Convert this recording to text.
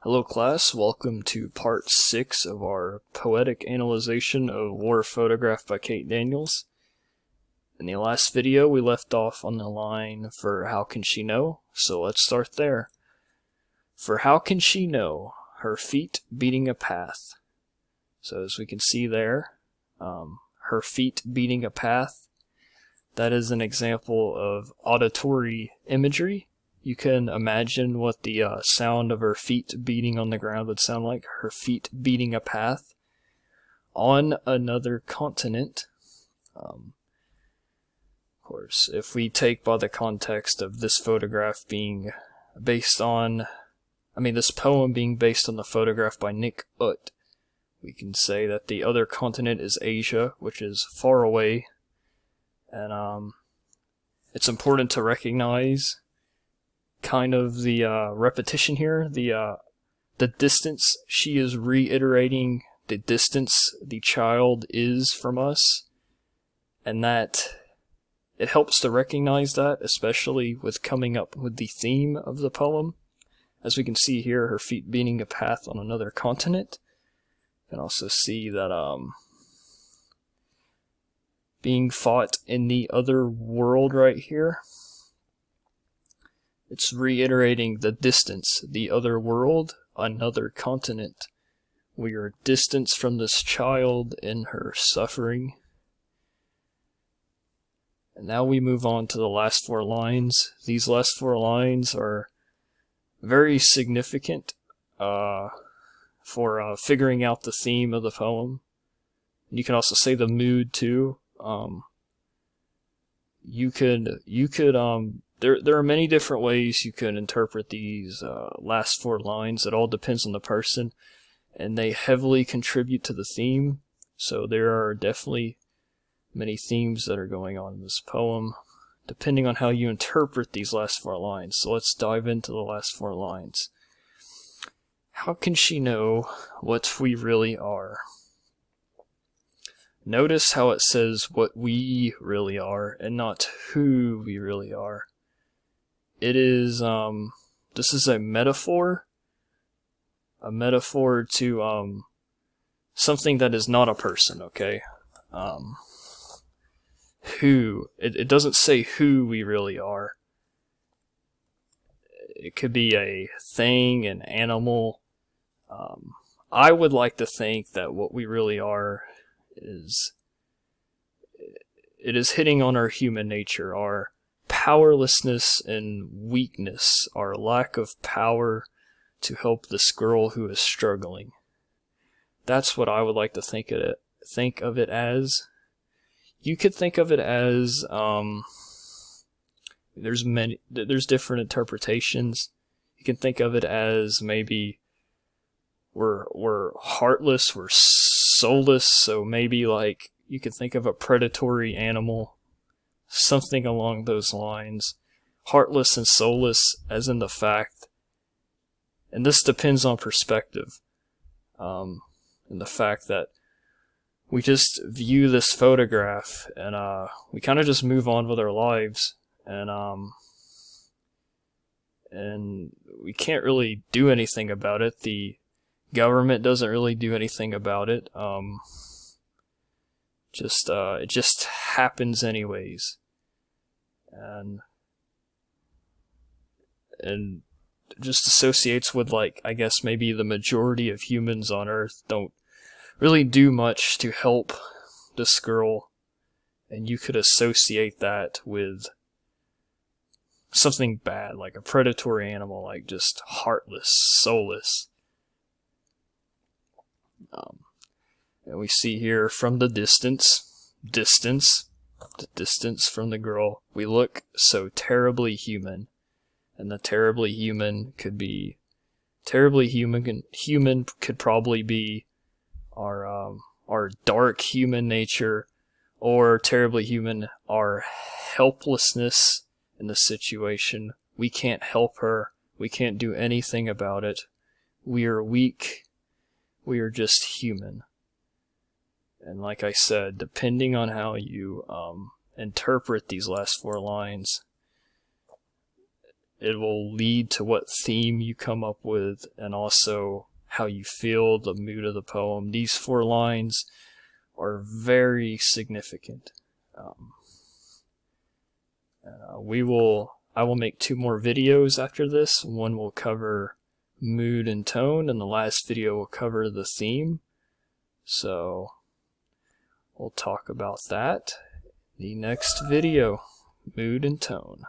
Hello class, welcome to part 6 of our poetic analyzation of War Photograph by Kate Daniels. In the last video we left off on the line for how can she know, so let's start there. For how can she know, her feet beating a path. So as we can see there, her feet beating a path, that is an example of auditory imagery. You can imagine what the sound of her feet beating on the ground would sound like. Her feet beating a path on another continent. Of course, if we take by the context of this photograph being based on, this poem being based on the photograph by Nick Ut, we can say that the other continent is Asia, which is far away. And it's important to recognize kind of the repetition here, the distance. She is reiterating the distance the child is from us, and that it helps to recognize that, especially with coming up with the theme of the poem. As we can see here, her feet beating a path on another continent. You can also see that being fought in the other world right here. It's reiterating the distance, the other world, another continent. We are distanced from this child in her suffering. And now we move on to the last 4 lines. These last 4 lines are very significant for figuring out the theme of the poem. You can also say the mood too. There are many different ways you can interpret these last 4 lines. It all depends on the person, and they heavily contribute to the theme. So there are definitely many themes that are going on in this poem, depending on how you interpret these last 4 lines. So let's dive into the last 4 lines. How can she know what we really are? Notice how it says what we really are and not who we really are. It is, this is a metaphor to, something that is not a person, okay? It doesn't say who we really are. It could be a thing, an animal. I would like to think that what we really are is, it is hitting on our human nature, our powerlessness and weakness, our lack of power to help this girl who is struggling. That's what I would like to think of it as. You could think of it as there's different interpretations. You can think of it as maybe we're heartless, we're soulless, so maybe like you could think of a predatory animal. Something along those lines. Heartless and soulless, as in the fact, and this depends on perspective, and the fact that we just view this photograph and we kind of just move on with our lives, and we can't really do anything about it. The government doesn't really do anything about it. It just happens anyways. And just associates with, like, I guess maybe the majority of humans on Earth don't really do much to help this girl, and you could associate that with something bad, like a predatory animal, like just heartless, soulless. And we see here from the distance from the girl, we look so terribly human, and the terribly human could be human could probably be our dark human nature, or terribly human our helplessness in the situation. We can't help her, we can't do anything about it, we are weak, we are just human. And like I said, depending on how you interpret these last 4 lines, it will lead to what theme you come up with, and also how you feel, the mood of the poem. These 4 lines are very significant. I will make 2 more videos after this. One will cover mood and tone, and the last video will cover the theme. So we'll talk about that the next video, mood and tone.